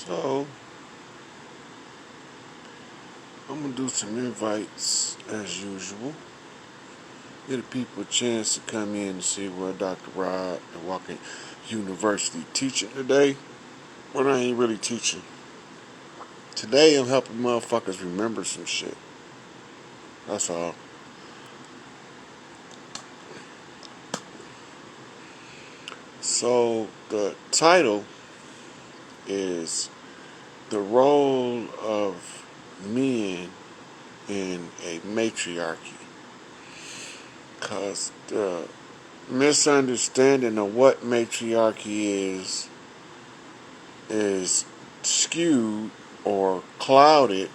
So, I'm going to do some invites as usual. Give people a chance to come in and see where Dr. Rod at Walking University teaching today. But I ain't really teaching. Today I'm helping motherfuckers remember some shit. That's all. So, the title is The Role of Men in a Matriarchy. Because the misunderstanding of what matriarchy is skewed or clouded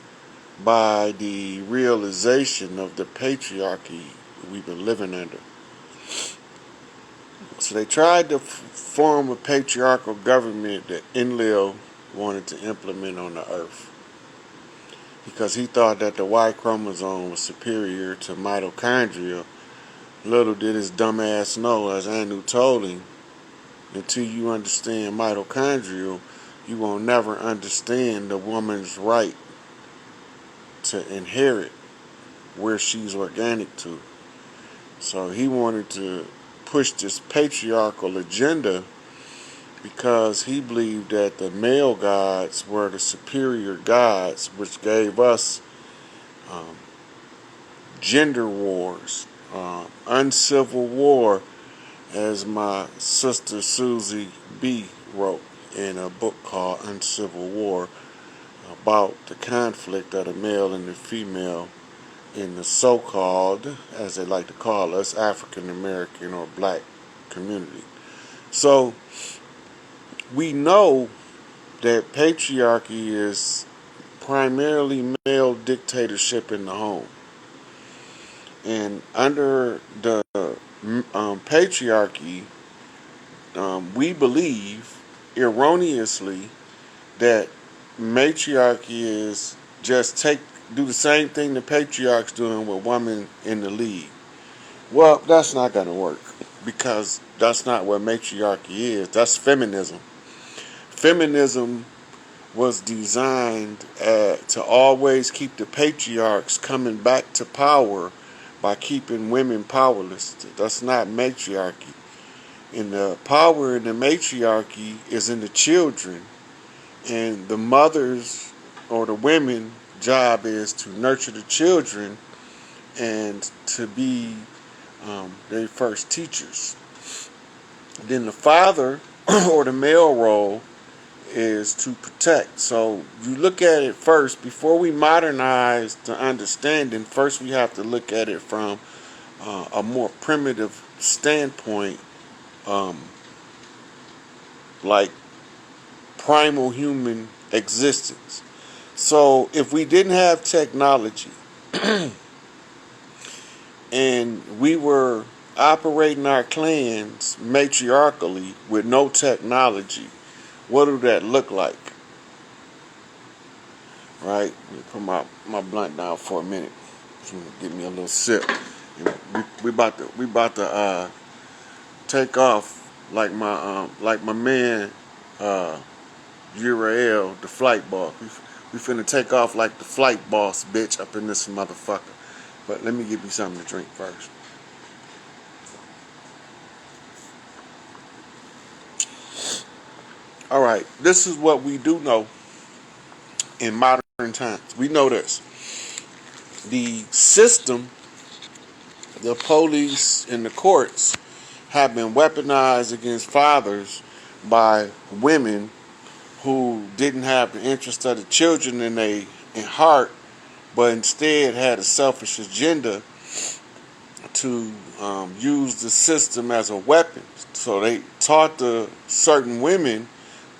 by the realization of the patriarchy we've been living under. So they tried to form a patriarchal government that Enlil wanted to implement on the earth because he thought that the Y chromosome was superior to mitochondria. Little did his dumb ass know, as Anu told him, until you understand mitochondrial, you will never understand the woman's right to inherit where she's organic to. So he wanted to push this patriarchal agenda because he believed that the male gods were the superior gods, which gave us gender wars, uncivil war, as my sister Susie B. wrote in a book called Uncivil War, about the conflict of the male and the female in the so-called, as they like to call us, African American or black community. So we know that patriarchy is primarily male dictatorship in the home. And under the patriarchy, we believe erroneously that matriarchy is just do the same thing the patriarchs doing with women in the lead. Well, that's not going to work because that's not what matriarchy is. That's feminism. Feminism was designed to always keep the patriarchs coming back to power by keeping women powerless. That's not matriarchy. And the power in the matriarchy is in the children. And the mothers or the women job is to nurture the children and to be their first teachers. Then the father or the male role is to protect. So you look at it first, before we modernize the understanding, first we have to look at it from a more primitive standpoint, like primal human existence. So if we didn't have technology and we were operating our clans matriarchally with no technology, what would that look like? Right? Let me put my blunt down for a minute. Give me a little sip. We about to take off like my man Uriel, the flight boss. We finna take off like the flight boss bitch up in this motherfucker. But let me give you something to drink first. Alright, this is what we do know in modern times. We know this. The system, the police, and the courts have been weaponized against fathers by women who didn't have the interest of the children in heart, but instead had a selfish agenda to use the system as a weapon. So they taught the certain women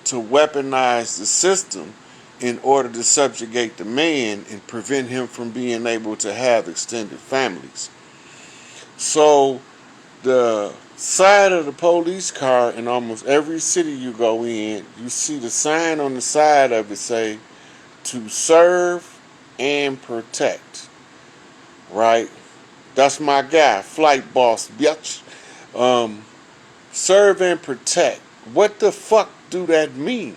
to weaponize the system in order to subjugate the man and prevent him from being able to have extended families. So the side of the police car in almost every city you go in, you see the sign on the side of it say, to serve and protect. Right? That's my guy, flight boss, bitch. Serve and protect. What the fuck do that mean?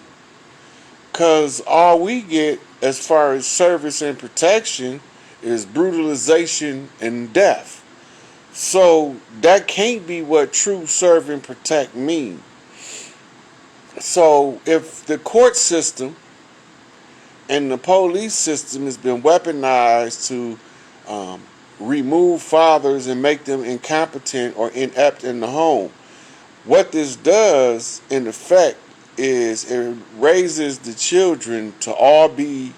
Because all we get as far as service and protection is brutalization and death. So that can't be what true serve and protect mean. So if the court system and the police system has been weaponized to um, remove fathers and make them incompetent or inept in the home, what this does in effect is it raises the children to all be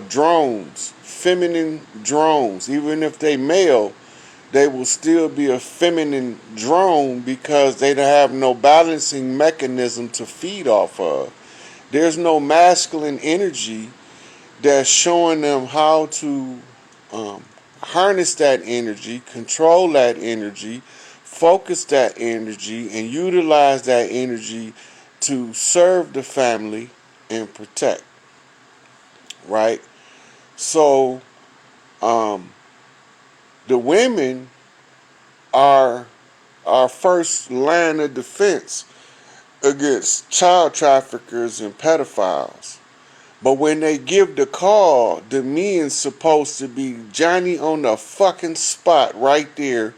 drones, feminine drones. Even if they male, they will still be a feminine drone because they don't have no balancing mechanism to feed off of. There's no masculine energy that's showing them how to um, harness that energy, control that energy, focus that energy, and utilize that energy to serve the family and protect. Right? So um, the women are our first line of defense against child traffickers and pedophiles. But when they give the call, the men's supposed to be Johnny on the fucking spot right there.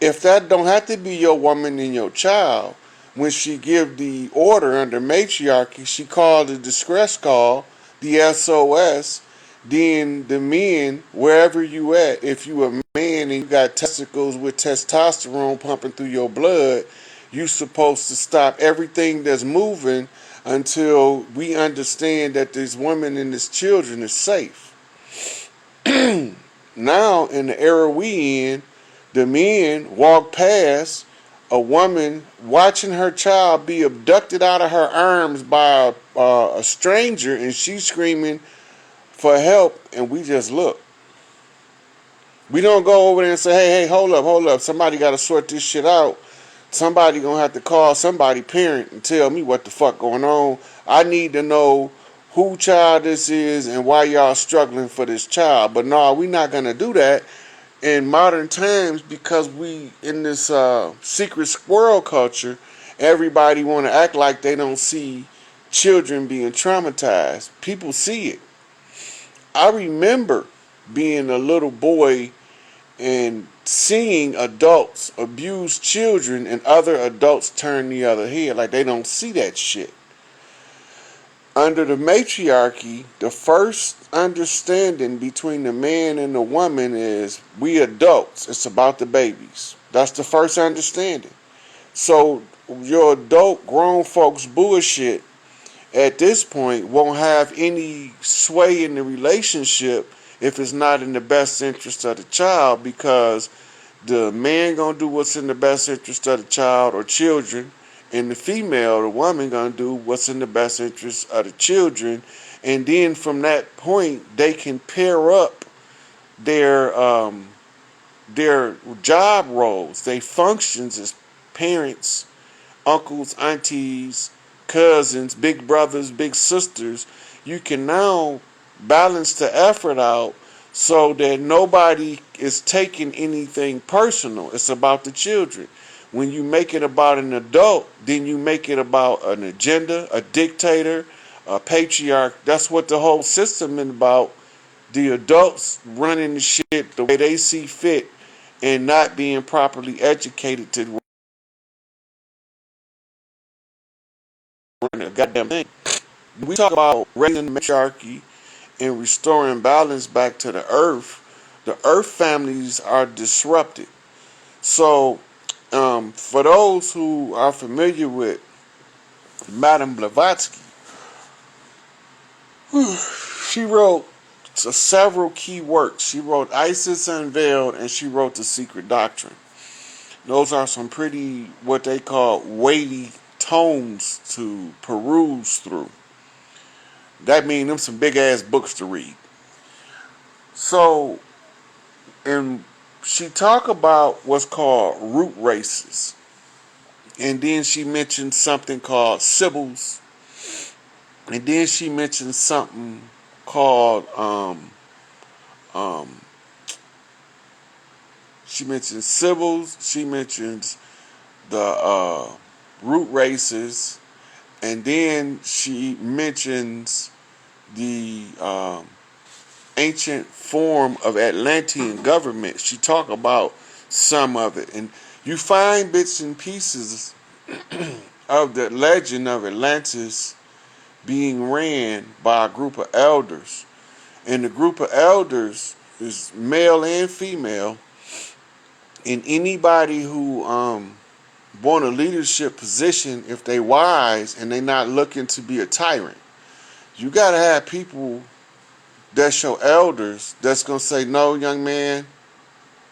If that don't have to be your woman and your child, when she give the order under matriarchy, she called the distress call, the SOS, then the men, wherever you at, if you a man and you got testicles with testosterone pumping through your blood, you supposed to stop everything that's moving until we understand that this woman and this children is safe. Now, in the era we in, the men walk past a woman watching her child be abducted out of her arms by a stranger, and she's screaming for help, and we just look. We don't go over there and say, hey, hold up. Somebody got to sort this shit out. Somebody going to have to call somebody parent and tell me what the fuck going on. I need to know who child this is and why y'all struggling for this child. But no, we not going to do that in modern times because we in this secret squirrel culture. Everybody want to act like they don't see children being traumatized. People see it. I remember being a little boy and seeing adults abuse children and other adults turn the other head like they don't see that shit. Under the matriarchy, the first understanding between the man and the woman is we adults. It's about the babies. That's the first understanding. So your adult grown folks bullshit at this point won't have any sway in the relationship if it's not in the best interest of the child, because the man gonna do what's in the best interest of the child or children, and the female, the woman, gonna do what's in the best interest of the children, and then from that point they can pair up their job roles, their functions as parents, uncles, aunties, cousins, big brothers, big sisters. You can now balance the effort out so that nobody is taking anything personal. It's about the children. When you make it about an adult, then you make it about an agenda, a dictator, a patriarch. That's what the whole system is about. The adults running the shit the way they see fit and not being properly educated to run a goddamn thing. We talk about raising matriarchy and restoring balance back to the earth families are disrupted. So, for those who are familiar with Madame Blavatsky, she wrote several key works. She wrote Isis Unveiled and she wrote The Secret Doctrine. Those are some pretty, what they call, weighty tomes to peruse through. That means them some big ass books to read. So, and she talk about what's called root races. And then she mentioned something called Sibyls. And then she mentioned something called um she mentions Sibyls, she mentions the root races, And then she mentions the ancient form of Atlantean government. She talk about some of it, and you find bits and pieces of the legend of Atlantis being ran by a group of elders. And the group of elders is male and female, and anybody who want a leadership position, if they wise and they not looking to be a tyrant, you gotta have people that's your elders that's gonna say, no, young man,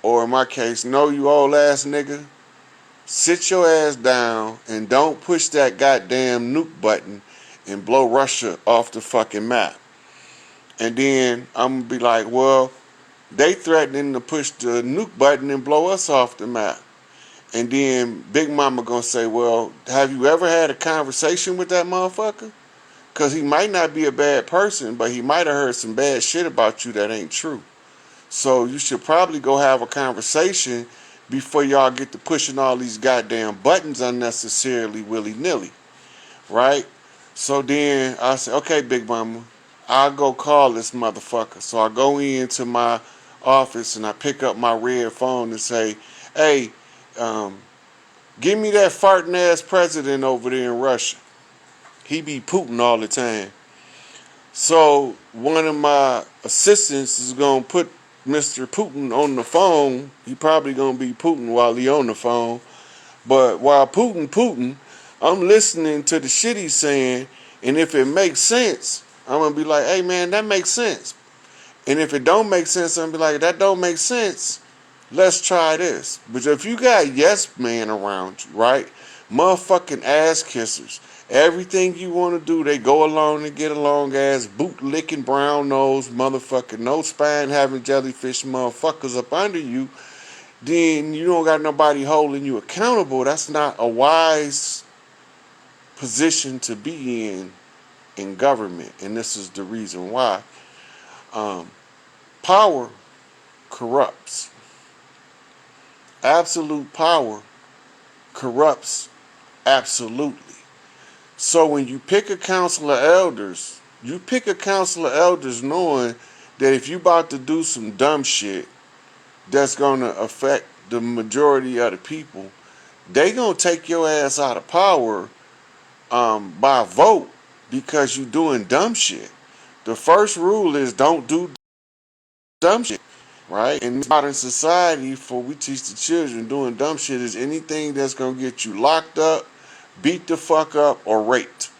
or in my case, no, you old ass nigga, sit your ass down and don't push that goddamn nuke button and blow Russia off the fucking map. And then I'm gonna be like, well, they threatening to push the nuke button and blow us off the map. And then Big Mama gonna say, well, have you ever had a conversation with that motherfucker? Because he might not be a bad person, but he might have heard some bad shit about you that ain't true. So you should probably go have a conversation before y'all get to pushing all these goddamn buttons unnecessarily willy-nilly, right? So then I say, okay, Big Mama, I'll go call this motherfucker. So I go into my office and I pick up my red phone and say, hey, give me that farting ass president over there in Russia. He be Putin all the time. So one of my assistants is going to put Mr. Putin on the phone. He probably going to be Putin while he on the phone. But while Putin, I'm listening to the shit he's saying. And if it makes sense, I'm going to be like, hey man, that makes sense. And if it don't make sense, I'm going to be like, that don't make sense. Let's try this. But if you got yes man around you, right? Motherfucking ass kissers. Everything you want to do, they go along and get along ass, boot licking, brown nose, motherfucking no spine having jellyfish motherfuckers up under you. Then you don't got nobody holding you accountable. That's not a wise position to be in government. And this is the reason why. Power corrupts. Absolute power corrupts absolutely. So when you pick a council of elders, you pick a council of elders knowing that if you about to do some dumb shit that's going to affect the majority of the people, they going to take your ass out of power by vote because you doing dumb shit. The first rule is don't do dumb shit, right? In modern society, for we teach the children, doing dumb shit is anything that's going to get you locked up, beat the fuck up, or raped.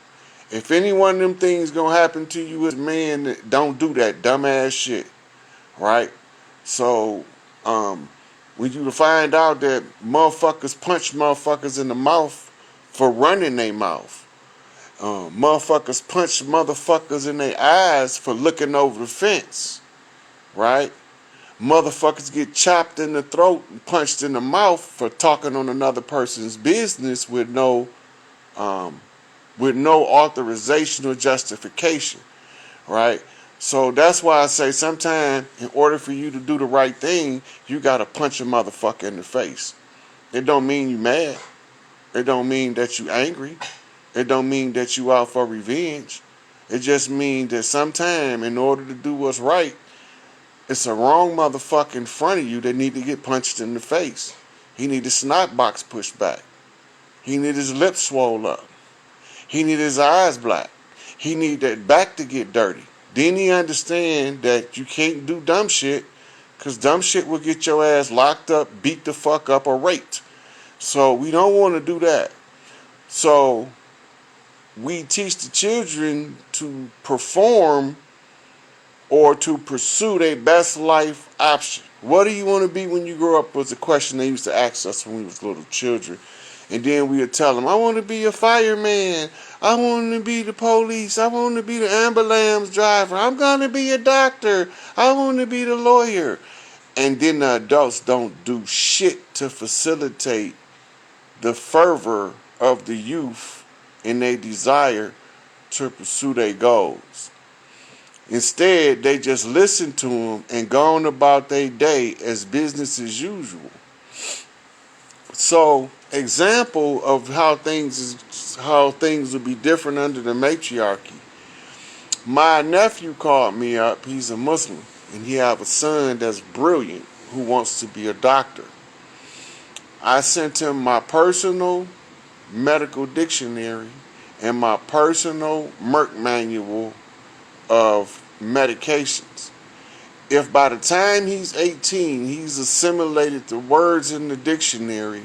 If any one of them things gonna happen to you as a man, don't do that dumbass shit, right? So, when you find out that motherfuckers punch motherfuckers in the mouth for running their mouth, motherfuckers punch motherfuckers in their eyes for looking over the fence, right? Motherfuckers get chopped in the throat and punched in the mouth for talking on another person's business with no authorization or justification, right? So that's why I say sometimes in order for you to do the right thing, you gotta punch a motherfucker in the face. It don't mean you mad. It don't mean that you angry. It don't mean that you out for revenge. It just means that sometime in order to do what's right, it's a wrong motherfucker in front of you that need to get punched in the face. He need his snot box pushed back. He need his lips swole up. He need his eyes black. He need that back to get dirty. Then he understand that you can't do dumb shit because dumb shit will get your ass locked up, beat the fuck up, or raped. So we don't want to do that. So we teach the children to perform or to pursue their best life option. What do you want to be when you grow up was a question they used to ask us when we was little children. And then we would tell them, I want to be a fireman. I want to be the police. I want to be the ambulance driver. I'm going to be a doctor. I want to be the lawyer. And then the adults don't do shit to facilitate the fervor of the youth and their desire to pursue their goals. Instead, they just listen to them and go on about their day as business as usual. So, example of how things would be different under the matriarchy. My nephew called me up. He's a Muslim, and he have a son that's brilliant who wants to be a doctor. I sent him my personal medical dictionary and my personal Merck manual of medications. If by the time he's 18, he's assimilated the words in the dictionary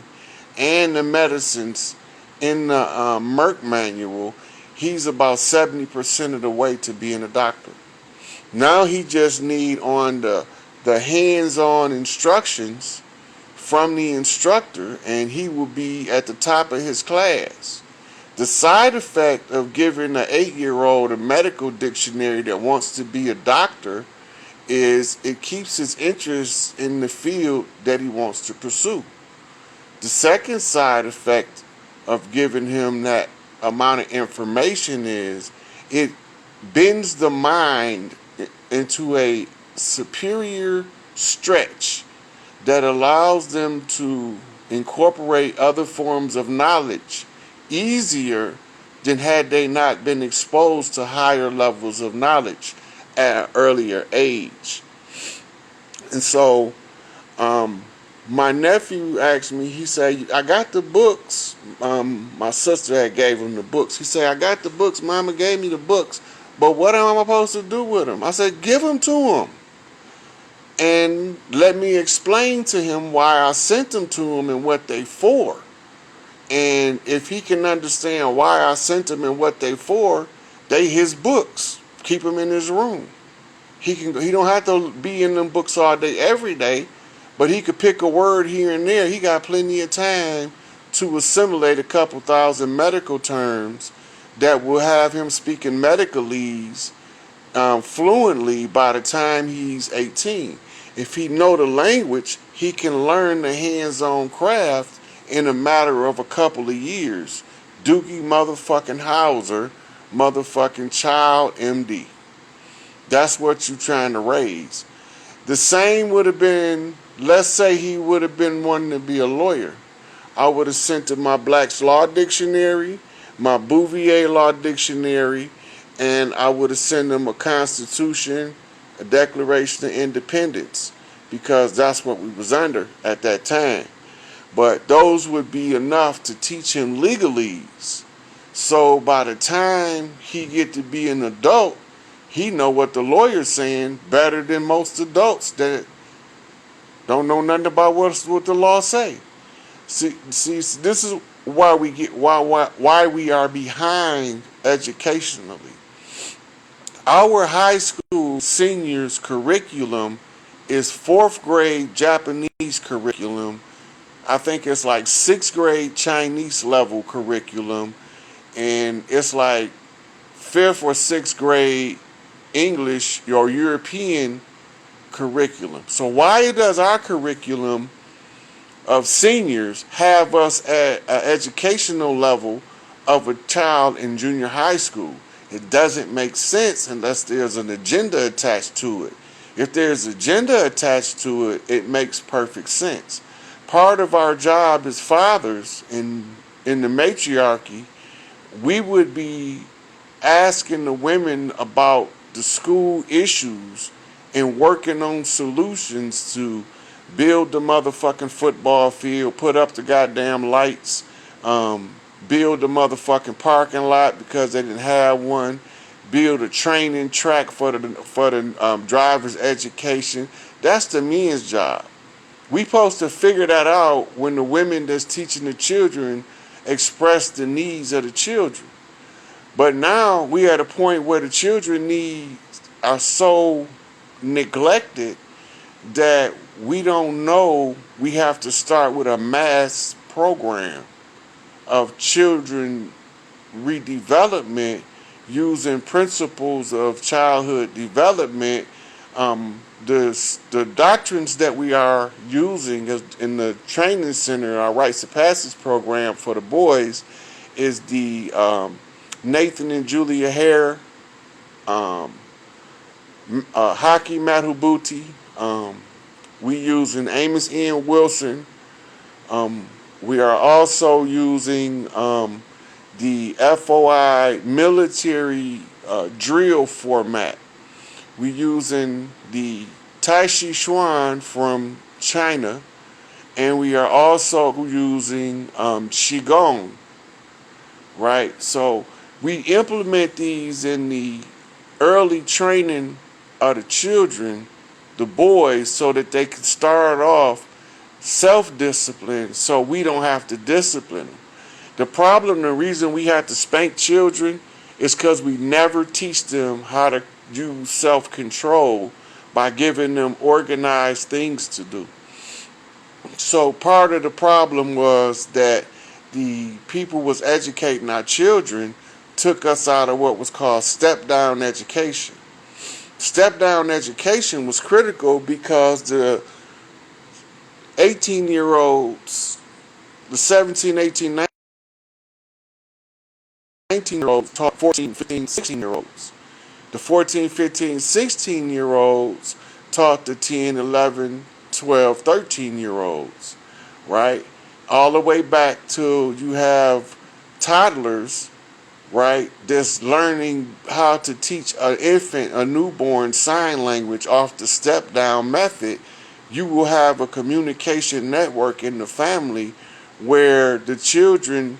and the medicines in the Merck manual, he's about 70% of the way to being a doctor. Now he just need on the hands-on instructions from the instructor, and he will be at the top of his class. The side effect of giving an 8-year-old a medical dictionary that wants to be a doctor is it keeps his interest in the field that he wants to pursue. The second side effect of giving him that amount of information is it bends the mind into a superior stretch that allows them to incorporate other forms of knowledge easier than had they not been exposed to higher levels of knowledge at an earlier age. And so my nephew asked me, he said, I got the books. My sister had gave him the books. He said, I got the books. Mama gave me the books. But what am I supposed to do with them? I said, give them to him. And let me explain to him why I sent them to him and what they for. And if he can understand why I sent them and what they for, they his books. Keep them in his room. He don't have to be in them books all day every day, but he could pick a word here and there. He got plenty of time to assimilate a couple thousand medical terms that will have him speaking medicalese fluently by the time he's 18. If he know the language, he can learn the hands-on craft in a matter of a couple of years. Doogie motherfucking Howser, motherfucking child MD. That's what you're trying to raise. The same would have been, let's say he would have been wanting to be a lawyer. I would have sent him my Black's Law Dictionary, my Bouvier Law Dictionary, and I would have sent him a Constitution, a Declaration of Independence, because that's what we was under at that time. But those would be enough to teach him legalese. So by the time he get to be an adult, he know what the lawyer's saying better than most adults that don't know nothing about what the law say. See, this is why we are behind educationally. Our high school seniors curriculum is 4th grade Japanese curriculum. I think it's like 6th grade Chinese level curriculum, and it's like 5th or 6th grade English or European curriculum. So why does our curriculum of seniors have us at an educational level of a child in junior high school? It doesn't make sense unless there's an agenda attached to it. If there's an agenda attached to it, it makes perfect sense. Part of our job as fathers in the matriarchy, we would be asking the women about the school issues and working on solutions to build the motherfucking football field, put up the goddamn lights, build the motherfucking parking lot because they didn't have one, build a training track for the driver's education. That's the men's job. We supposed to figure that out when the women that's teaching the children express the needs of the children. But now we at a point where the children needs are so neglected that we don't know. We have to start with a mass program of children redevelopment using principles of childhood development. The doctrines that we are using in the training center, our rites of passage program for the boys, is the Nathan and Julia Hare, Haki Madhubuti. We using Amos Ian Wilson. We are also using the FOI military drill format. We're using the Tai Chi Chuan from China, and we are also using Qigong, right? So we implement these in the early training of the children, the boys, so that they can start off self-discipline so we don't have to discipline them. The problem, the reason we have to spank children is because we never teach them how to use self-control by giving them organized things to do. So part of the problem was that the people was educating our children took us out of what was called step-down education. Step-down education was critical because the 18-year-olds, the 17, 18, 19-year-olds taught 14, 15, 16-year-olds. The 14, 15, 16-year-olds taught the 10, 11, 12, 13-year-olds, right? All the way back to you have toddlers, right, that's learning how to teach an infant, a newborn, sign language off the step-down method. You will have a communication network in the family where the children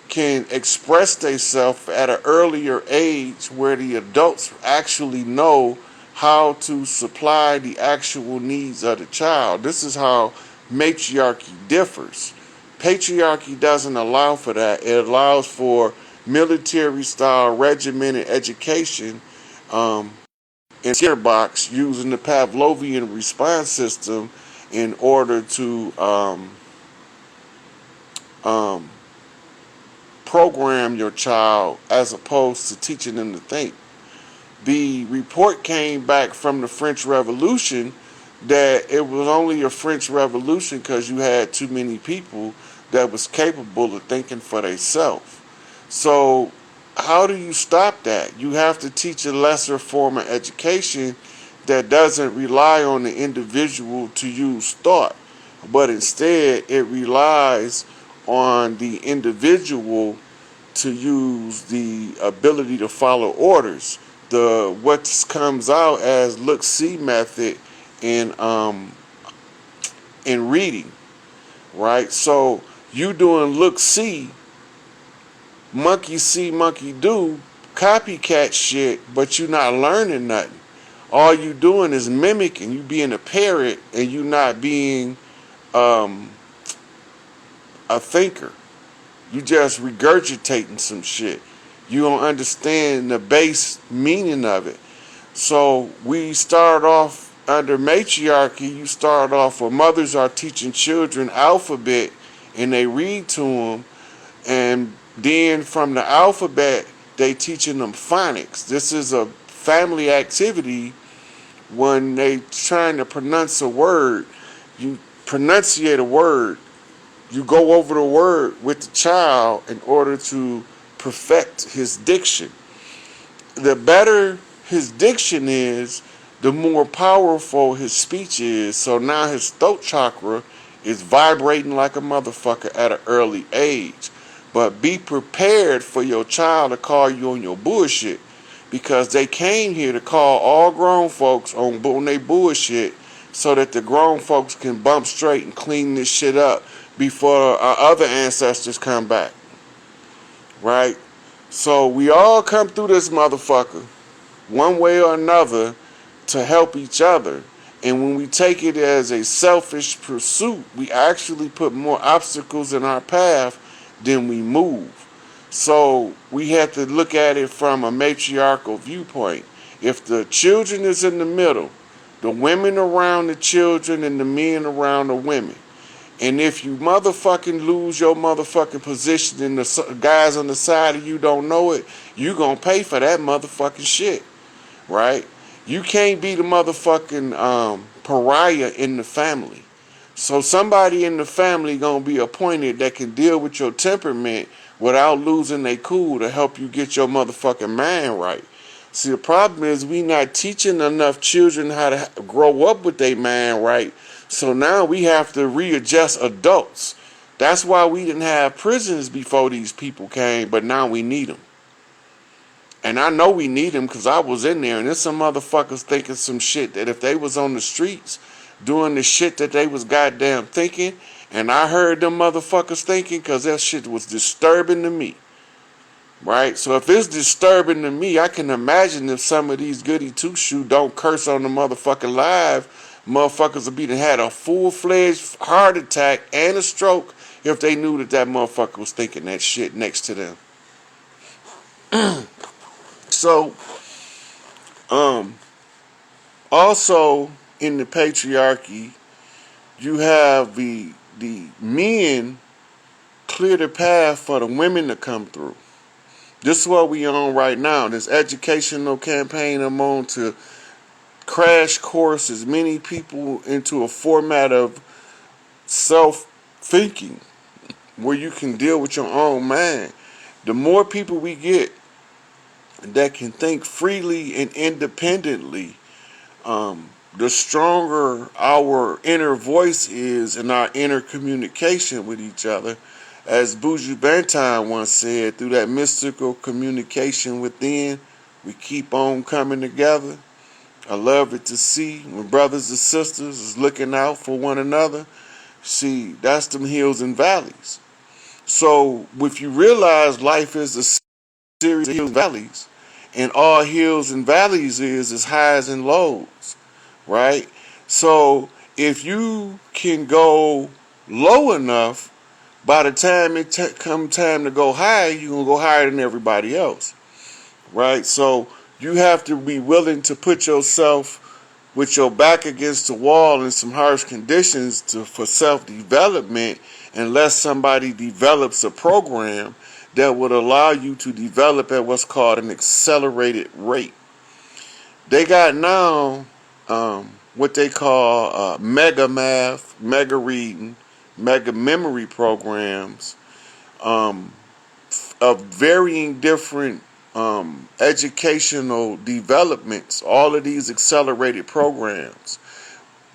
can express themselves at an earlier age where the adults actually know how to supply the actual needs of the child. This is how matriarchy differs. Patriarchy doesn't allow for that. It allows for military-style regimented education in Skinner box using the Pavlovian response system in order to program your child as opposed to teaching them to think. The report came back from the French Revolution that it was only a French Revolution because you had too many people that was capable of thinking for themselves. So how do you stop that? You have to teach a lesser form of education that doesn't rely on the individual to use thought, but instead it relies on the individual to use the ability to follow orders. The what comes out as look-see method in reading, right? So you doing look-see, monkey see, monkey do, copycat shit, but you're not learning nothing. All you doing is mimicking. You being a parrot and you not being a thinker. You just regurgitating some shit. You don't understand the base meaning of it. So we start off under matriarchy. You start off where mothers are teaching children alphabet and they read to them, and then from the alphabet they teaching them phonics. This is a family activity. When they trying to pronounce a word, you pronunciate a word. You go over the word with the child in order to perfect his diction. The better his diction is, the more powerful his speech is. So now his throat chakra is vibrating like a motherfucker at an early age. But be prepared for your child to call you on your bullshit, because they came here to call all grown folks on their bullshit so that the grown folks can bump straight and clean this shit up before our other ancestors come back, right? So we all come through this motherfucker one way or another to help each other. And when we take it as a selfish pursuit, we actually put more obstacles in our path than we move. So we have to look at it from a matriarchal viewpoint. If the children is in the middle, the women around the children and the men around the women, and if you motherfucking lose your motherfucking position and the guys on the side of you don't know it, you gonna pay for that motherfucking shit, right? You can't be the motherfucking pariah in the family. So somebody in the family gonna be appointed that can deal with your temperament without losing their cool to help you get your motherfucking mind right. See, the problem is we not teaching enough children how to grow up with their mind right. So now we have to readjust adults That's why we didn't have prisons before these people came, but now we need them. And I know we need them because I was in there, and there's some motherfuckers thinking some shit that if they was on the streets doing the shit that they was goddamn thinking, and I heard them motherfuckers thinking, because that shit was disturbing to me. Right? So if it's disturbing to me, I can imagine if some of these goody two-shoe don't curse on the motherfucking live, motherfuckers would be had a full-fledged heart attack and a stroke if they knew that that motherfucker was thinking that shit next to them. So, also in the patriarchy, you have the men clear the path for the women to come through. This is what we on right now. This educational campaign I'm on to crash course as many people into a format of self-thinking where you can deal with your own mind. The more people we get that can think freely and independently, the stronger our inner voice is and our inner communication with each other. As Buju Banton once said, through that mystical communication within, we keep on coming together. I love it to see when brothers and sisters is looking out for one another. See, that's them hills and valleys. So if you realize life is a series of hills and valleys, and all hills and valleys is highs and lows, right? So if you can go low enough, by the time it come time to go high, you're going to go higher than everybody else, right? So you have to be willing to put yourself with your back against the wall in some harsh conditions for self-development, unless somebody develops a program that would allow you to develop at what's called an accelerated rate. They got now what they call mega math, mega reading, mega memory programs of varying different educational developments, all of these accelerated programs.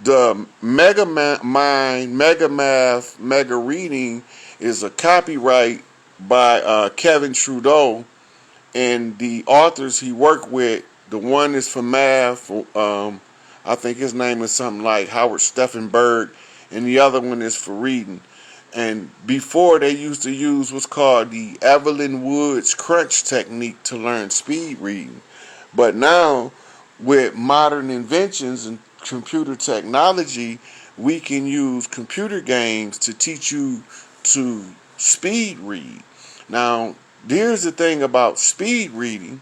The Mega Mind, Mega Math, Mega Reading is a copyright by Kevin Trudeau and the authors he worked with. The one is for math, I think his name is something like Howard Steffenberg, and the other one is for reading. And before, they used to use what's called the Evelyn Woods crunch technique to learn speed reading. But now, with modern inventions and computer technology, we can use computer games to teach you to speed read. Now, here's the thing about speed reading.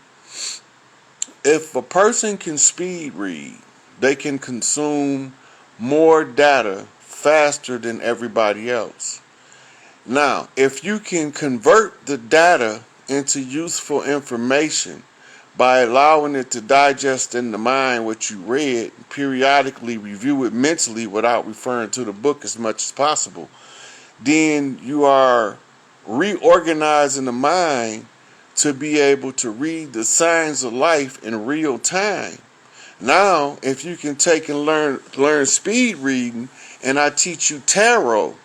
If a person can speed read, they can consume more data faster than everybody else. Now, if you can convert the data into useful information by allowing it to digest in the mind what you read, periodically review it mentally without referring to the book as much as possible, then you are reorganizing the mind to be able to read the signs of life in real time. Now, if you can take and learn speed reading, and I teach you tarot,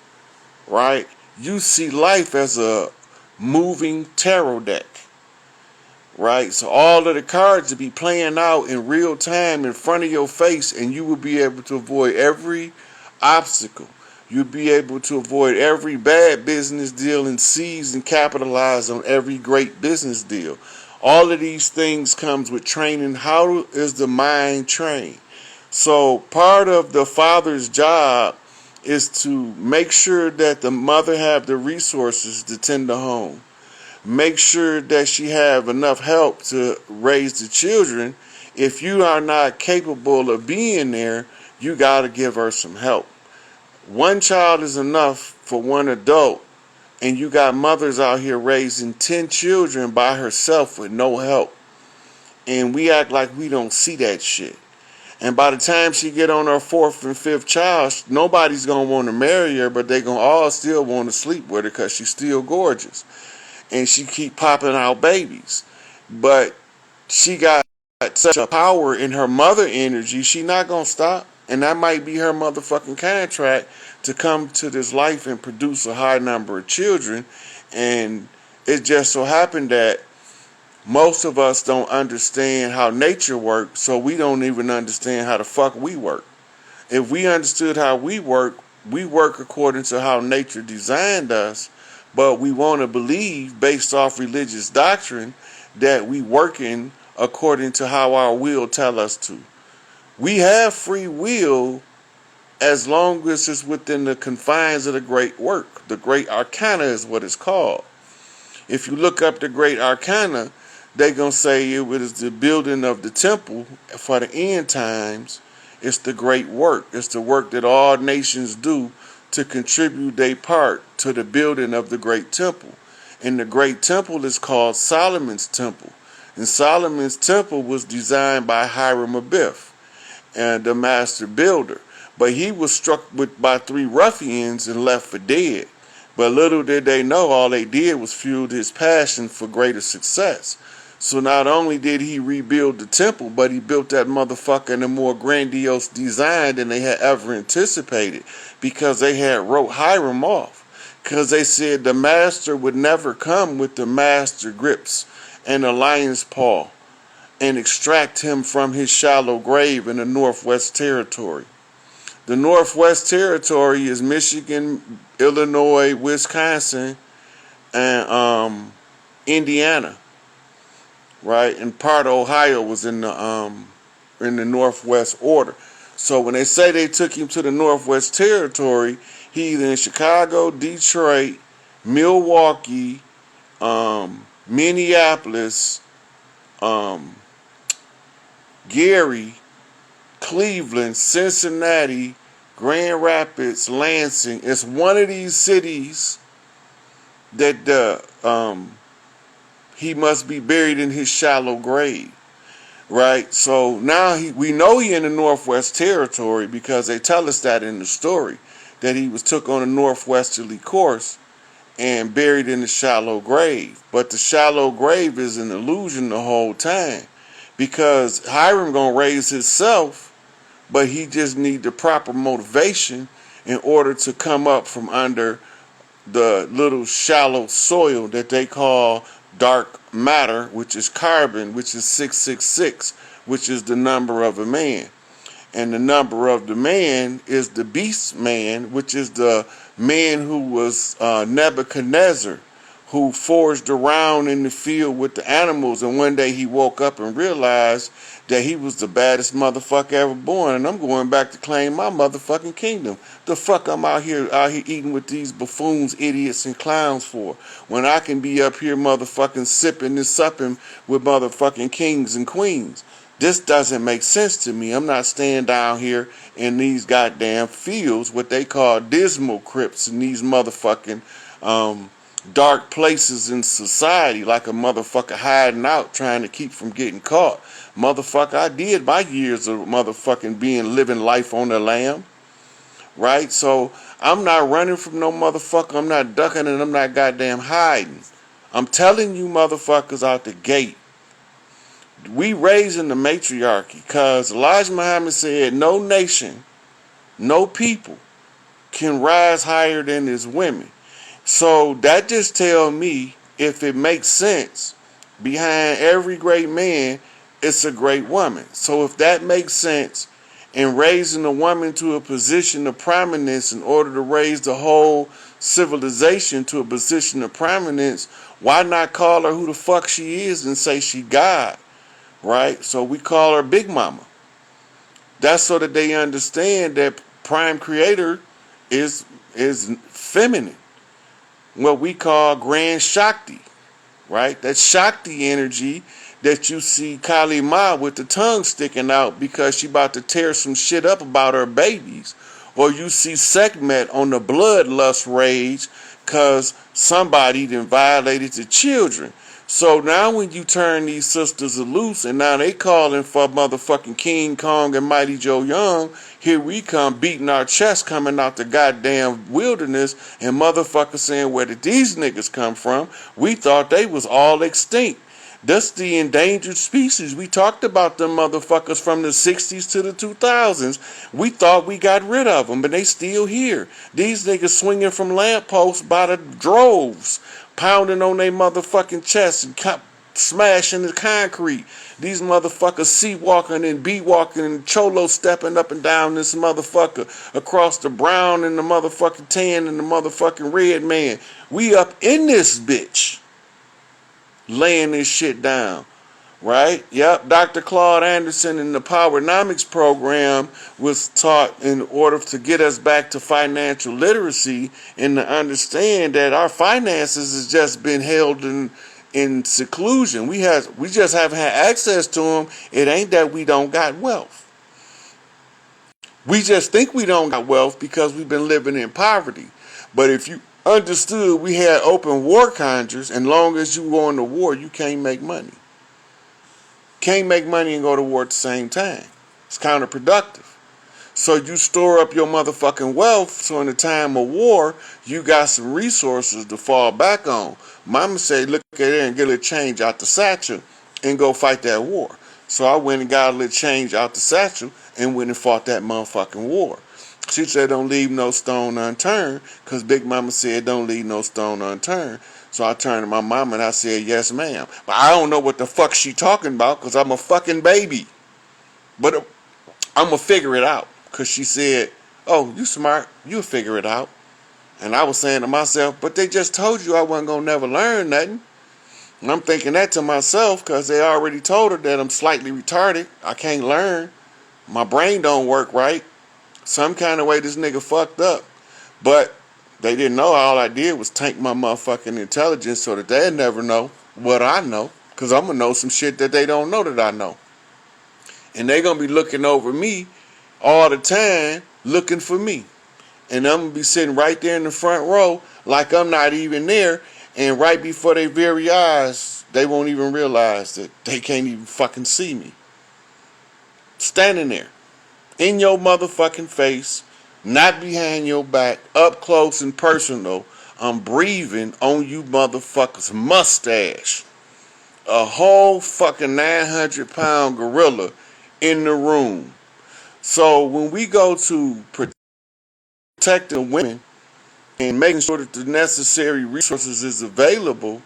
right? You see life as a moving tarot deck, right? So all of the cards will be playing out in real time in front of your face, and you will be able to avoid every obstacle. You'll be able to avoid every bad business deal and seize and capitalize on every great business deal. All of these things comes with training. How is the mind trained? So part of the father's job is to make sure that the mother have the resources to tend the home. Make sure that she have enough help to raise the children. If you are not capable of being there, you got to give her some help. One child is enough for one adult, and you got mothers out here raising 10 children by herself with no help. And we act like we don't see that shit. And by the time she get on her 4th and 5th child, nobody's going to want to marry her, but they going to all still want to sleep with her because she's still gorgeous. And she keep popping out babies. But she got such a power in her mother energy, she not going to stop. And that might be her motherfucking contract to come to this life and produce a high number of children. And it just so happened that most of us don't understand how nature works, so we don't even understand how the fuck we work. If we understood how we work according to how nature designed us, but we want to believe based off religious doctrine that we working according to how our will tell us to. We have free will as long as it's within the confines of the great work. The great arcana is what it's called. If you look up the great arcana, they're going to say it was the building of the temple for the end times. It's the great work. It's the work that all nations do to contribute their part to the building of the great temple. And the great temple is called Solomon's temple. And Solomon's temple was designed by Hiram Abiff, and the master builder. But he was struck by 3 ruffians and left for dead. But little did they know, all they did was fuel his passion for greater success. So not only did he rebuild the temple, but he built that motherfucker in a more grandiose design than they had ever anticipated, because they had wrote Hiram off. Because they said the master would never come with the master grips and the lion's paw and extract him from his shallow grave in the Northwest Territory. The Northwest Territory is Michigan, Illinois, Wisconsin, and Indiana, right? And part of Ohio was in the Northwest order. So when they say they took him to the Northwest Territory, he either in Chicago, Detroit, Milwaukee, Minneapolis, Gary, Cleveland, Cincinnati, Grand Rapids, Lansing. It's one of these cities that he must be buried in his shallow grave, right? So now we know he in the Northwest Territory because they tell us that in the story, that he was took on a northwesterly course and buried in the shallow grave. But the shallow grave is an illusion the whole time, because Hiram gonna raise himself, but he just need the proper motivation in order to come up from under the little shallow soil that they call dark matter, which is carbon, which is 666, which is the number of a man. And the number of the man is the beast man, which is the man who was Nebuchadnezzar, who foraged around in the field with the animals, and one day he woke up and realized that he was the baddest motherfucker ever born, and I'm going back to claim my motherfucking kingdom. The fuck I'm out here eating with these buffoons, idiots, and clowns for, when I can be up here motherfucking sipping and supping with motherfucking kings and queens? This doesn't make sense to me. I'm not staying down here in these goddamn fields, what they call dismal crypts, and these motherfucking dark places in society, like a motherfucker hiding out trying to keep from getting caught. Motherfucker, I did my years of motherfucking living life on the lam, right? So I'm not running from no motherfucker. I'm not ducking, and I'm not goddamn hiding. I'm telling you motherfuckers out the gate, we raising the matriarchy, because Elijah Muhammad said no nation, no people can rise higher than his women. So that just tells me, if it makes sense, behind every great man, it's a great woman. So if that makes sense, in raising a woman to a position of prominence in order to raise the whole civilization to a position of prominence, why not call her who the fuck she is and say she God, right? So we call her Big Mama. That's so that they understand that Prime Creator is feminine. What we call Grand Shakti, right? That Shakti energy that you see Kali Ma with the tongue sticking out because she about to tear some shit up about her babies. Or you see Sekhmet on the bloodlust rage because somebody done violated the children. So now when you turn these sisters loose, and now they calling for motherfucking King Kong and Mighty Joe Young, here we come beating our chest coming out the goddamn wilderness, and motherfuckers saying, where did these niggas come from? We thought they was all extinct. That's the endangered species. We talked about them motherfuckers from the 60s to the 2000s. We thought we got rid of them, but they still here. These niggas swinging from lampposts by the droves, pounding on their motherfucking chests and smashing the concrete. These motherfuckers C-walking and B-walking and cholo stepping up and down this motherfucker across the brown and the motherfucking tan and the motherfucking red man. We up in this bitch laying this shit down, right? Yep, Dr. Claude Anderson in the Powernomics program was taught in order to get us back to financial literacy and to understand that our finances has just been held in seclusion. We just haven't had access to them. It ain't that we don't got wealth. We just think we don't got wealth because we've been living in poverty. But if you understood we had open war conjures, and long as you go into war, you can't make money. Can't make money and go to war at the same time. It's counterproductive. So you store up your motherfucking wealth so in the time of war, you got some resources to fall back on. Mama said, look at it and get a little change out the satchel and go fight that war. So I went and got a little change out the satchel and went and fought that motherfucking war. She said, don't leave no stone unturned, because Big Mama said, don't leave no stone unturned. So I turned to my mama and I said, yes, ma'am. But I don't know what the fuck she talking about, because I'm a fucking baby. But I'm going to figure it out. Because she said, oh, you smart. You'll figure it out. And I was saying to myself, but they just told you I wasn't going to never learn nothing. And I'm thinking that to myself because they already told her that I'm slightly retarded. I can't learn. My brain don't work right. Some kind of way this nigga fucked up. But they didn't know all I did was tank my motherfucking intelligence so that they'd never know what I know. Because I'm going to know some shit that they don't know that I know. And they going to be looking over me all the time, looking for me. And I'm going to be sitting right there in the front row like I'm not even there. And right before their very eyes, they won't even realize that they can't even fucking see me. Standing there. In your motherfucking face, not behind your back, up close and personal. I'm breathing on you motherfuckers' mustache. A whole fucking 900-pound gorilla in the room. So when we go to protecting women and making sure that the necessary resources is available,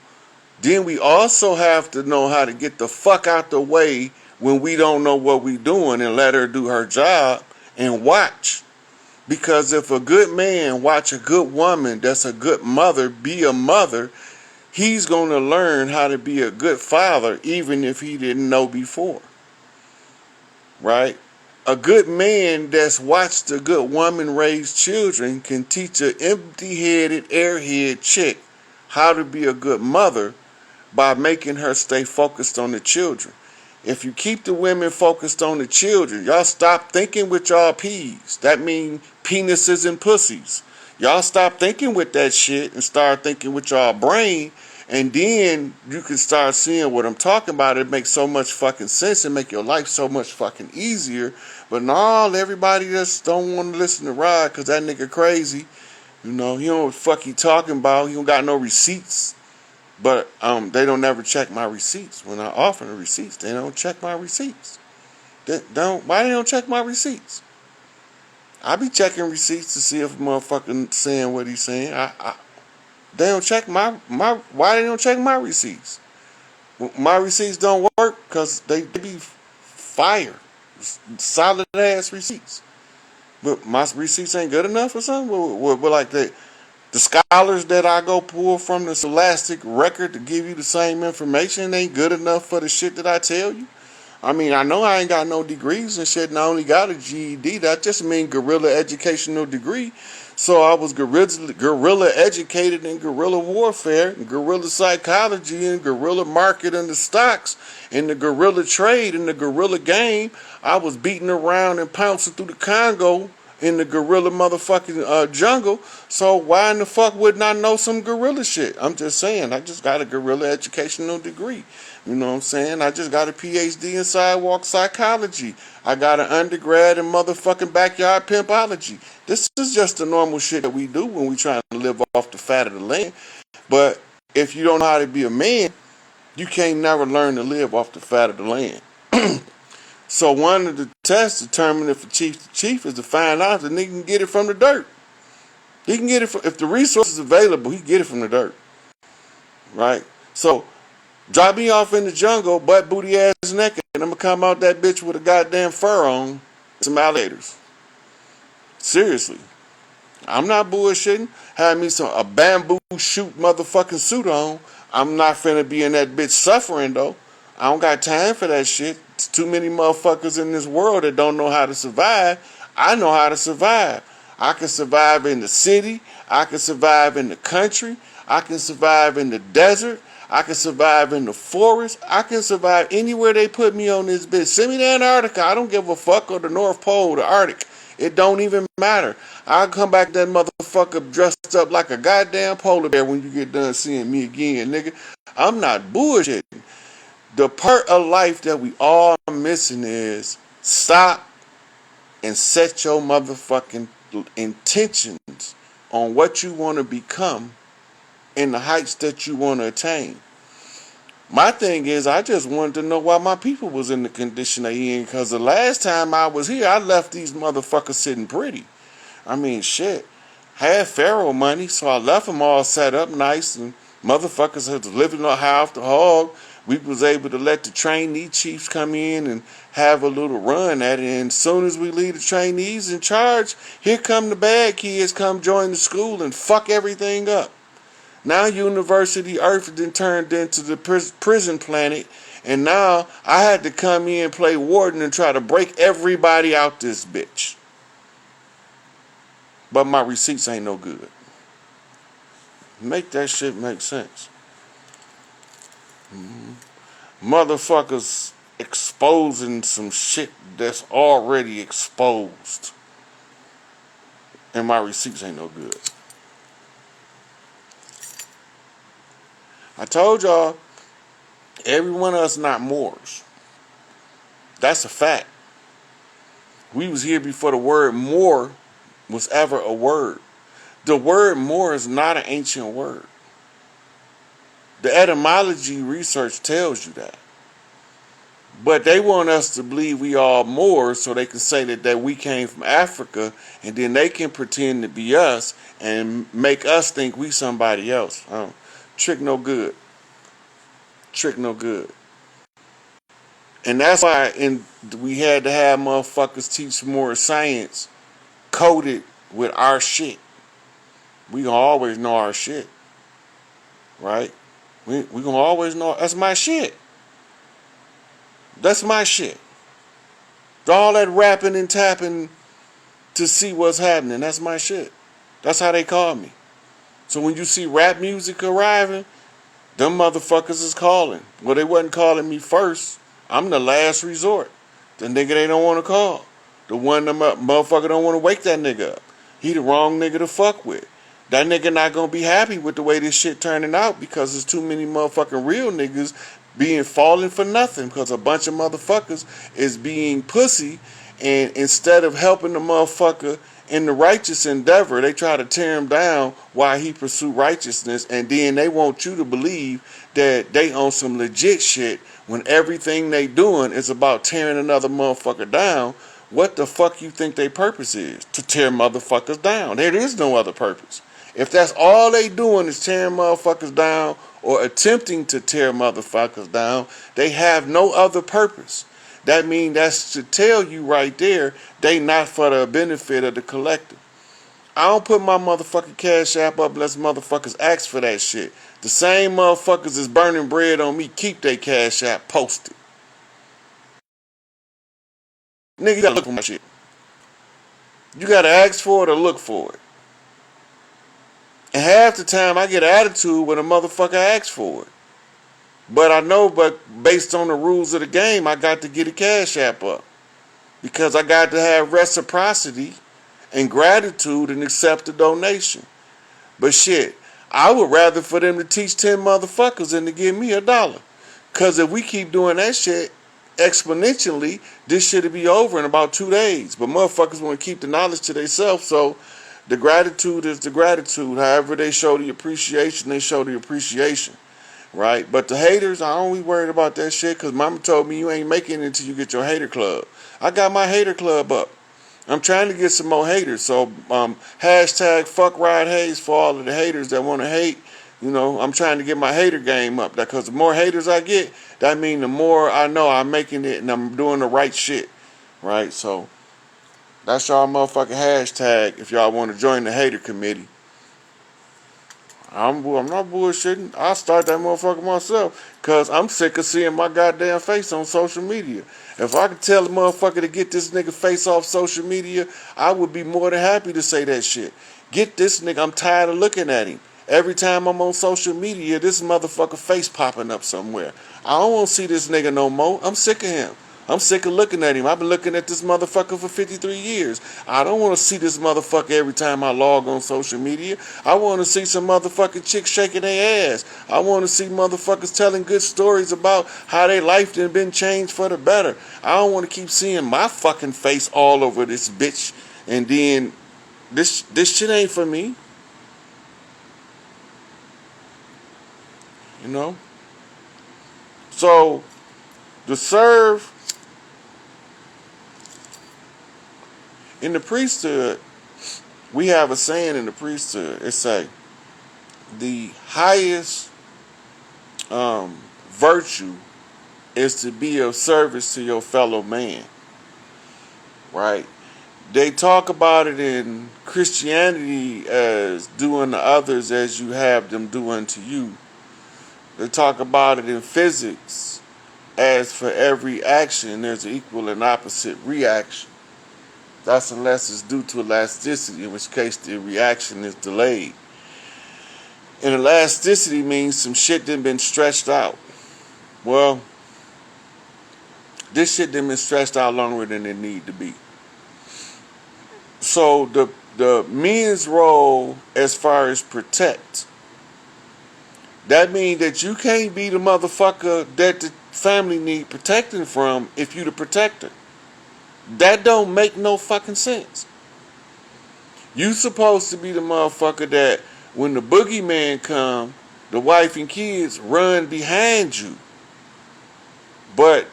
then we also have to know how to get the fuck out the way when we don't know what we doing and let her do her job and watch. Because if a good man watch a good woman that's a good mother be a mother, he's going to learn how to be a good father even if he didn't know before. Right? A good man that's watched a good woman raise children can teach an empty-headed, airhead chick how to be a good mother by making her stay focused on the children. If you keep the women focused on the children, y'all stop thinking with y'all peas. That means penises and pussies. Y'all stop thinking with that shit and start thinking with y'all brain, and then you can start seeing what I'm talking about. It makes so much fucking sense and make your life so much fucking easier. But no, everybody just don't want to listen to Rod because that nigga crazy. You know, he don't know what the fuck he talking about. He don't got no receipts. But they don't never check my receipts. When I offer the receipts, they don't check my receipts. Why they don't check my receipts? I be checking receipts to see if a motherfucker saying what he's saying. They don't check my why they don't check my receipts? My receipts don't work because they be fire. Solid ass receipts. But my receipts ain't good enough or something? Well, like the scholars that I go pull from the Scholastic record to give you the same information ain't good enough for the shit that I tell you. I mean, I know I ain't got no degrees and shit, and I only got a GED. That just means guerrilla educational degree. So I was guerrilla educated in guerrilla warfare, and guerrilla psychology, and guerrilla market and the stocks, and the guerrilla trade, and the guerrilla game. I was beating around and pouncing through the Congo in the guerrilla motherfucking jungle. So why in the fuck wouldn't I know some guerrilla shit? I'm just saying, I just got a guerrilla educational degree. You know what I'm saying? I just got a PhD in sidewalk psychology. I got an undergrad in motherfucking backyard pimpology. This is just the normal shit that we do when we trying to live off the fat of the land. But if you don't know how to be a man, you can't never learn to live off the fat of the land. So one of the tests determine if the chief is to find out if the nigga can get it from the dirt. He can get it from, if the resource is available, he can get it from the dirt. Right? So drop me off in the jungle, butt booty ass naked, and I'm gonna come out that bitch with a goddamn fur on, some alligators. Seriously. I'm not bullshitting. Have me a bamboo shoot motherfucking suit on. I'm not finna be in that bitch suffering though. I don't got time for that shit. It's too many motherfuckers in this world that don't know how to survive. I know how to survive. I can survive in the city. I can survive in the country. I can survive in the desert. I can survive in the forest. I can survive anywhere they put me on this bitch. Send me to Antarctica. I don't give a fuck, or the North Pole, the Arctic. It don't even matter. I'll come back that motherfucker dressed up like a goddamn polar bear when you get done seeing me again, nigga. I'm not bullshitting. The part of life that we all are missing is stop and set your motherfucking intentions on what you want to become and the heights that you want to attain. My thing is, I just wanted to know why my people was in the condition they in, because the last time I was here, I left these motherfuckers sitting pretty. I mean, shit. Had Pharaoh money, so I left them all set up nice, and motherfuckers had living on high off the hog. We was able to let the trainee chiefs come in and have a little run at it, and as soon as we leave the trainees in charge, here come the bad kids come join the school and fuck everything up. Now University Earth then turned into the prison planet, and now I had to come in, play warden, and try to break everybody out this bitch. But my receipts ain't no good. Make that shit make sense. Motherfuckers exposing some shit that's already exposed, and my receipts ain't no good. I told y'all, every one of us not Moors. That's a fact. We was here before the word Moor was ever a word. The word Moor is not an ancient word. The etymology research tells you that. But they want us to believe we all Moors so they can say that we came from Africa, and then they can pretend to be us and make us think we somebody else. Trick no good. Trick no good. And that's why we had to have motherfuckers teach more science coded with our shit. We gonna always know our shit. Right? We gonna always know. That's my shit. That's my shit. All that rapping and tapping to see what's happening, that's my shit. That's how they call me. So when you see rap music arriving, them motherfuckers is calling. Well, they wasn't calling me first. I'm the last resort. The nigga they don't want to call. The one the motherfucker don't want to wake that nigga up. He the wrong nigga to fuck with. That nigga not gonna be happy with the way this shit turning out, because there's too many motherfucking real niggas being falling for nothing, because a bunch of motherfuckers is being pussy, and instead of helping the motherfucker in the righteous endeavor, they try to tear him down while he pursue righteousness, and then they want you to believe that they own some legit shit when everything they doing is about tearing another motherfucker down. What the fuck you think their purpose is? To tear motherfuckers down. There is no other purpose. If that's all they doing is tearing motherfuckers down or attempting to tear motherfuckers down, they have no other purpose. That means that's to tell you right there, they not for the benefit of the collective. I don't put my motherfucking cash app up unless motherfuckers ask for that shit. The same motherfuckers is burning bread on me keep their cash app posted. Nigga, you gotta look for my shit. You gotta ask for it or look for it. And half the time I get an attitude when a motherfucker asks for it. But I know, based on the rules of the game, I got to get a cash app up. Because I got to have reciprocity and gratitude and accept the donation. But shit, I would rather for them to teach 10 motherfuckers than to give me $1. Because if we keep doing that shit exponentially, this shit'll be over in about 2 days. But motherfuckers want to keep the knowledge to themselves, so the gratitude is the gratitude. However they show the appreciation, they show the appreciation. right? But the haters, I only worried about that shit because mama told me you ain't making it until you get your hater club. I got my hater club up. I'm trying to get some more haters. So hashtag fuck Rod Hayes for all of the haters that want to hate. You know, I'm trying to get my hater game up. Because the more haters I get, that means the more I know I'm making it and I'm doing the right shit. Right? So that's y'all motherfucking hashtag if y'all want to join the hater committee. I'm not bullshitting. I'll start that motherfucker myself. Because I'm sick of seeing my goddamn face on social media. If I could tell a motherfucker to get this nigga face off social media, I would be more than happy to say that shit. Get this nigga. I'm tired of looking at him. Every time I'm on social media, this motherfucker face popping up somewhere. I don't want to see this nigga no more. I'm sick of him. I'm sick of looking at him. I've been looking at this motherfucker for 53 years. I don't want to see this motherfucker every time I log on social media. I want to see some motherfucking chicks shaking their ass. I want to see motherfuckers telling good stories about how their life done been changed for the better. I don't want to keep seeing my fucking face all over this bitch. And then this shit ain't for me. You know? So, to serve in the priesthood, we have a saying in the priesthood. It say, the highest virtue is to be of service to your fellow man. Right? They talk about it in Christianity as doing to others as you have them do unto you. They talk about it in physics as for every action there's an equal and opposite reaction. That's unless it's due to elasticity, in which case the reaction is delayed. And elasticity means some shit done been stretched out. Well, this shit done been stretched out longer than it need to be. So the men's role as far as protect, that means that you can't be the motherfucker that the family need protecting from if you the protector. That don't make no fucking sense. You supposed to be the motherfucker that when the boogeyman come, the wife and kids run behind you. But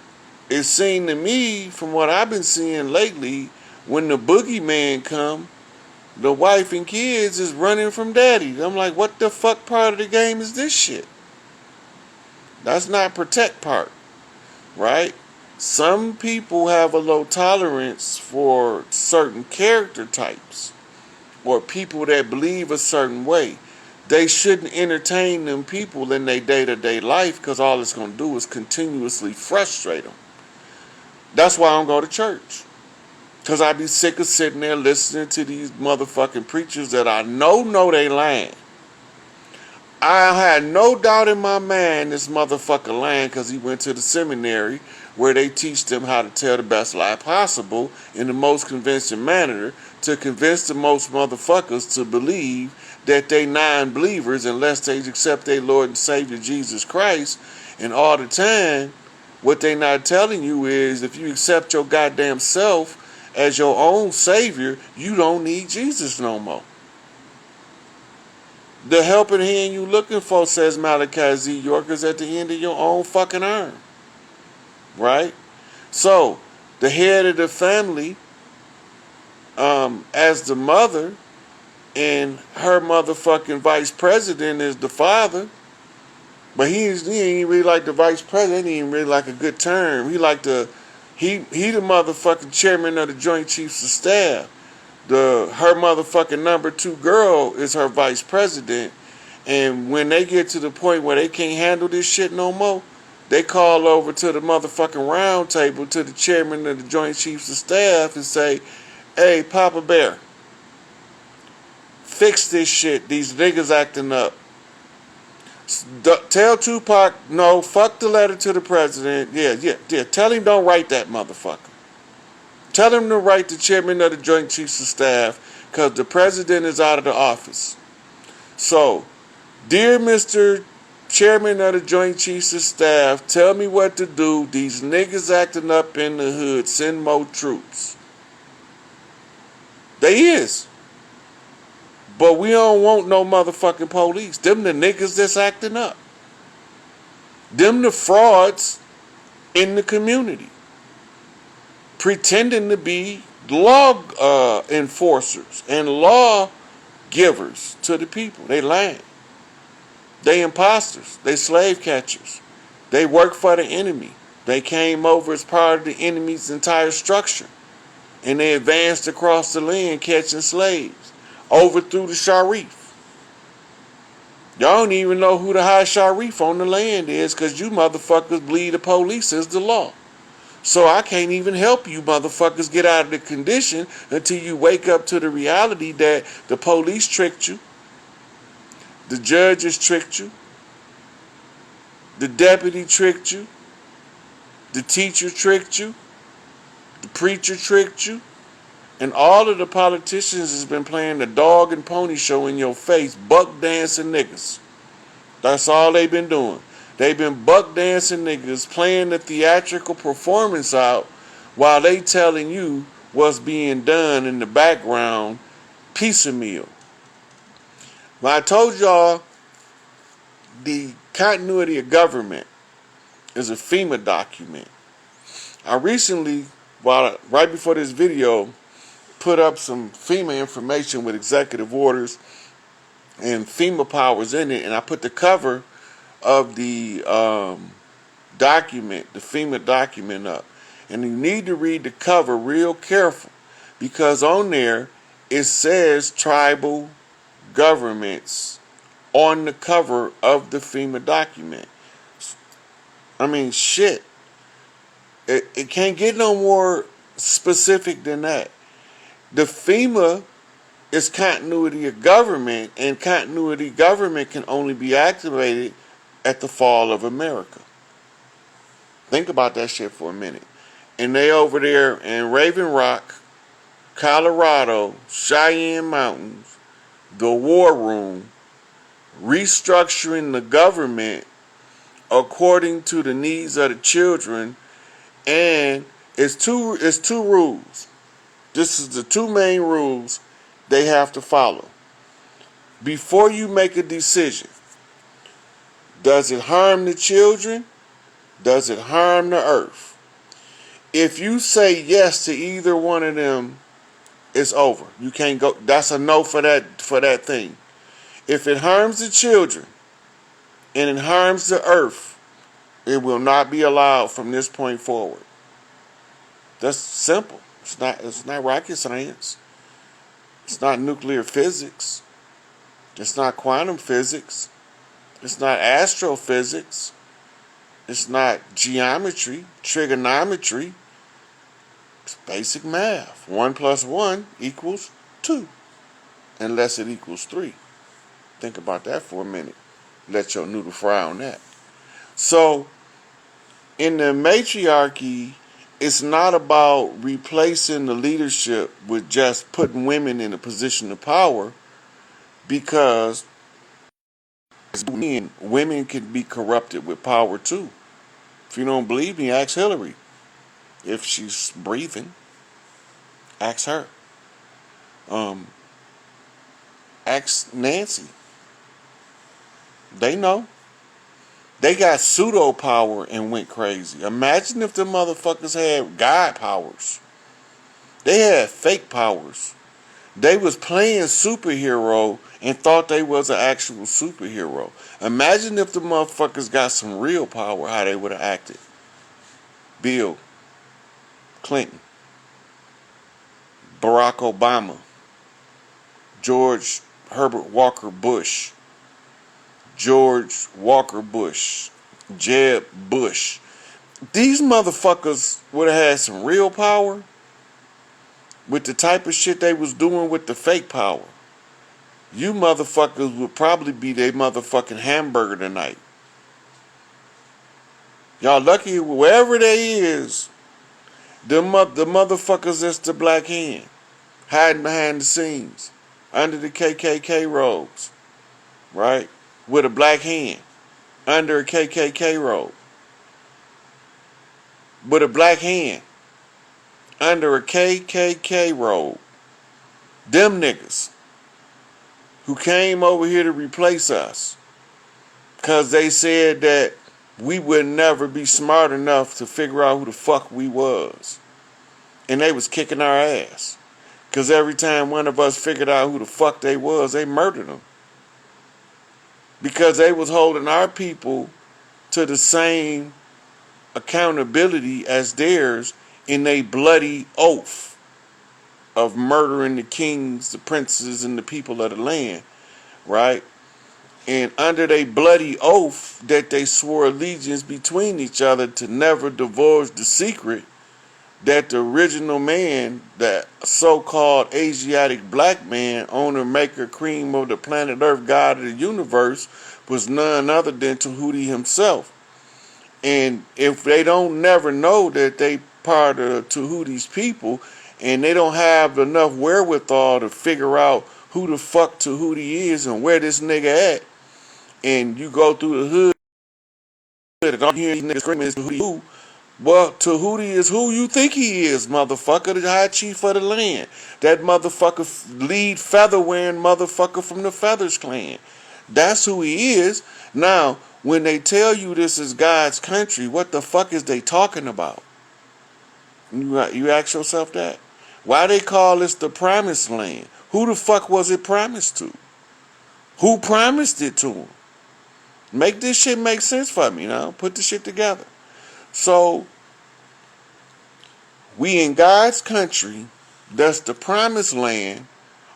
it seemed to me, from what I've been seeing lately, when the boogeyman come, the wife and kids is running from daddy. I'm like, what the fuck part of the game is this shit? That's not protect part, right? Some people have a low tolerance for certain character types or people that believe a certain way. They shouldn't entertain them people in their day-to-day life because all it's going to do is continuously frustrate them. That's why I don't go to church. Because I be sick of sitting there listening to these motherfucking preachers that I know they lying. I had no doubt in my mind this motherfucker lying because he went to the seminary where they teach them how to tell the best lie possible in the most convincing manner to convince the most motherfuckers to believe that they non-believers unless they accept their Lord and Savior Jesus Christ. And all the time, what they not telling you is if you accept your goddamn self as your own Savior, you don't need Jesus no more. The helping hand you looking for, says Malachi Z. York, is at the end of your own fucking arm. Right? So, the head of the family, as the mother, and her motherfucking vice president is the father. But he ain't really like the vice president. He ain't really like a good term. He the motherfucking chairman of the Joint Chiefs of Staff. Her motherfucking number 2 girl is her vice president. And when they get to the point where they can't handle this shit no more, they call over to the motherfucking round table to the chairman of the Joint Chiefs of Staff and say, hey, Papa Bear, fix this shit. These niggas acting up. Tell Tupac, no, fuck the letter to the president. Yeah. Tell him don't write that motherfucker. Tell him to write the chairman of the Joint Chiefs of Staff because the president is out of the office. So, dear Mr. Chairman of the Joint Chiefs of Staff, tell me what to do. These niggas acting up in the hood. Send more troops. They is. But we don't want no motherfucking police. Them the niggas that's acting up. Them the frauds in the community, pretending to be law enforcers and law givers to the people. They lying. They imposters. They slave catchers. They work for the enemy. They came over as part of the enemy's entire structure. And they advanced across the land catching slaves. Overthrew the Sharif. Y'all don't even know who the high Sharif on the land is because you motherfuckers believe the police is the law. So I can't even help you motherfuckers get out of the condition until you wake up to the reality that the police tricked you, the judges tricked you, the deputy tricked you, the teacher tricked you, the preacher tricked you, and all of the politicians has been playing the dog and pony show in your face, buck dancing niggas. That's all they've been doing. They've been buck dancing niggas playing the theatrical performance out while they telling you what's being done in the background, piecemeal. When I told y'all the continuity of government is a FEMA document, I recently, right before this video, put up some FEMA information with executive orders and FEMA powers in it, and I put the cover of the document, the FEMA document up. And you need to read the cover real careful because on there it says tribal governments on the cover of the FEMA document. I mean, shit. It can't get no more specific than that. The FEMA is continuity of government, and continuity government can only be activated at the fall of America. Think about that shit for a minute. And they over there in Raven Rock, Colorado, Cheyenne Mountains, the War Room, restructuring the government according to the needs of the children, and it's two rules. This is the two main rules they have to follow. Before you make a decision, does it harm the children? Does it harm the earth? If you say yes to either one of them, it's over. You can't go. That's a no for that thing. If it harms the children and it harms the earth, it will not be allowed from this point forward. That's simple. It's not rocket science. It's not nuclear physics. It's not quantum physics. It's not astrophysics. It's not geometry, trigonometry. It's basic math. 1 + 1 = 2. Unless it equals 3. Think about that for a minute. Let your noodle fry on that. So, in the matriarchy, it's not about replacing the leadership with just putting women in a position of power, because women can be corrupted with power too. If you don't believe me, ask Hillary. If she's breathing, ask her. Ask Nancy. They know. They got pseudo power and went crazy. Imagine if the motherfuckers had God powers. They had fake powers. They was playing superhero and thought they was an actual superhero. Imagine if the motherfuckers got some real power, how they would have acted. Bill Clinton, Barack Obama, George Herbert Walker Bush, George Walker Bush, Jeb Bush. These motherfuckers would have had some real power with the type of shit they was doing with the fake power. You motherfuckers would probably be their motherfucking hamburger tonight. Y'all lucky wherever they is, the motherfuckers that's the black hand, hiding behind the scenes, under the KKK robes, right? With a black hand, under a KKK robe. With a black hand, under a KKK robe. Them niggas who came over here to replace us because they said that we would never be smart enough to figure out who the fuck we was. And they was kicking our ass. Because every time one of us figured out who the fuck they was, they murdered them. Because they was holding our people to the same accountability as theirs in a bloody oath of murdering the kings, the princes, and the people of the land, right? And under their bloody oath that they swore allegiance between each other to never divulge the secret that the original man, that so-called Asiatic black man, owner, maker, cream of the planet Earth, God of the universe, was none other than Tahuti himself. And if they don't never know that they part of Tahuti's people, and they don't have enough wherewithal to figure out who the fuck Tahuti is and where this nigga at, and you go through the hood and all you hear these niggas screaming is Tahuti who, well, Tahuti is who you think he is, motherfucker, the high chief of the land. That motherfucker, lead feather-wearing motherfucker from the Feathers clan. That's who he is. Now, when they tell you this is God's country, what the fuck is they talking about? You ask yourself that. Why they call this the promised land? Who the fuck was it promised to? Who promised it to him? Make this shit make sense for me, Put the shit together. So, we in God's country, that's the promised land,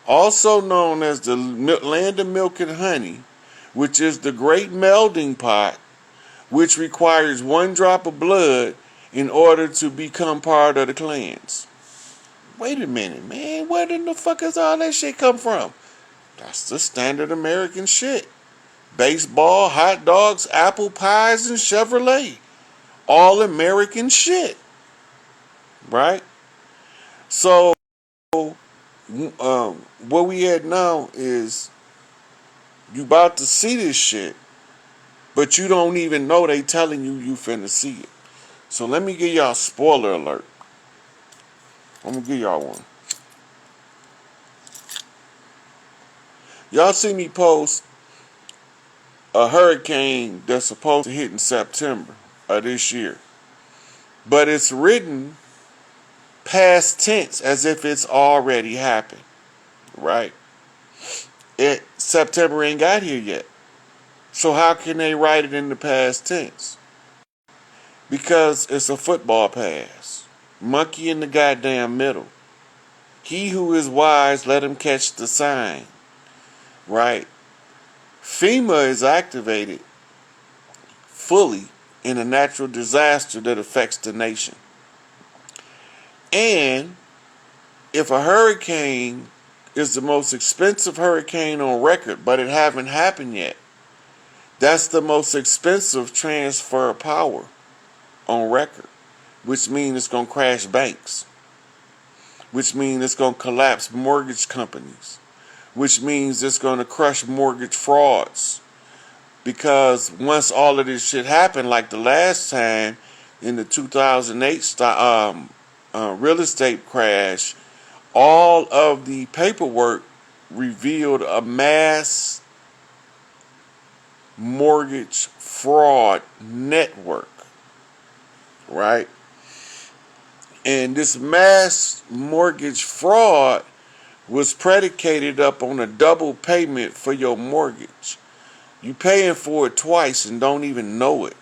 also known as the land of milk and honey, which is the great melding pot, which requires one drop of blood in order to become part of the clans. Wait a minute, man. Where in the fuck is all that shit come from? That's the standard American shit. Baseball, hot dogs, apple pies, and Chevrolet. All American shit. Right? So, what we at now is you about to see this shit, but you don't even know they telling you finna see it. So let me give y'all a spoiler alert. I'm gonna give y'all one. Y'all see me post a hurricane that's supposed to hit in September of this year. But it's written past tense as if it's already happened. Right? September ain't got here yet. So how can they write it in the past tense? Because it's a football pass. Monkey in the goddamn middle. He who is wise, let him catch the sign. Right? FEMA is activated fully in a natural disaster that affects the nation. And if a hurricane is the most expensive hurricane on record, but it haven't happened yet, that's the most expensive transfer of power on record, which means it's going to crash banks, which means it's going to collapse mortgage companies, which means it's going to crush mortgage frauds. Because once all of this shit happened, like the last time in the 2008 real estate crash, all of the paperwork revealed a mass mortgage fraud network, right? And this mass mortgage fraud was predicated up on a double payment for your mortgage. You paying for it twice and don't even know it,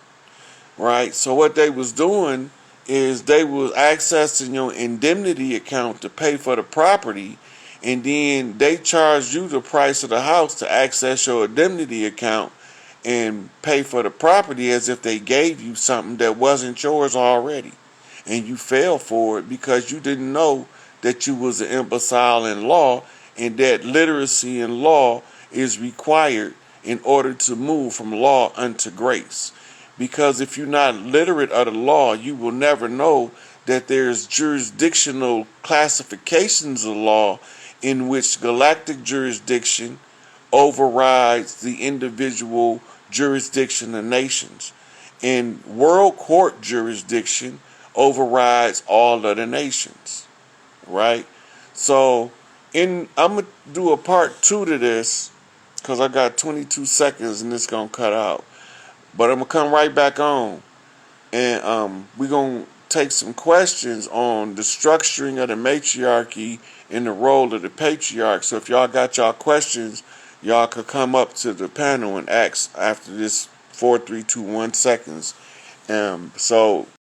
right? So what they was doing is they was accessing your indemnity account to pay for the property, and then they charged you the price of the house to access your indemnity account and pay for the property as if they gave you something that wasn't yours already. And you fell for it because you didn't know that you was an imbecile in law, and that literacy in law is required in order to move from law unto grace. Because if you're not literate of the law, you will never know that there's jurisdictional classifications of law in which galactic jurisdiction overrides the individual jurisdiction of nations. And world court jurisdiction overrides all of the nations. Right? So I'm going to do a part 2 to this, because I got 22 seconds and it's going to cut out. But I'm gonna come right back on, and we're gonna take some questions on the structuring of the matriarchy and the role of the patriarch. So if y'all got y'all questions, y'all could come up to the panel and ask after this 4, 3, 2, 1 seconds. So